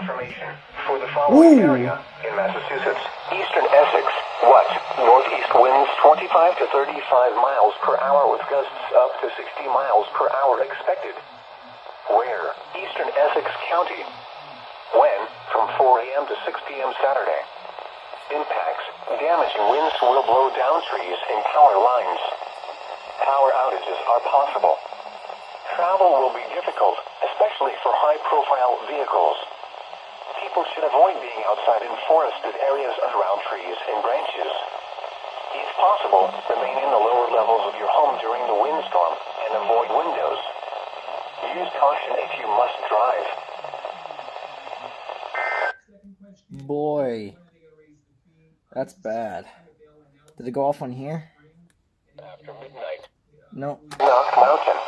information for the following area in Massachusetts. Eastern Essex, what? Northeast winds 25 to 35 miles per hour with gusts up to 60 miles per hour expected. Where? Eastern Essex County. When? From 4 a.m. to 6 p.m. Saturday. Impacts. Damaging winds will blow down trees and power lines. Power outages are possible. Travel will be difficult, especially for high-profile vehicles. People should avoid being outside in forested areas around trees and branches. If possible, remain in the lower levels of your home during the windstorm and avoid windows. Use caution if you must drive. Boy, that's bad. Did it go off on here? After midnight. No. Knock Mountain.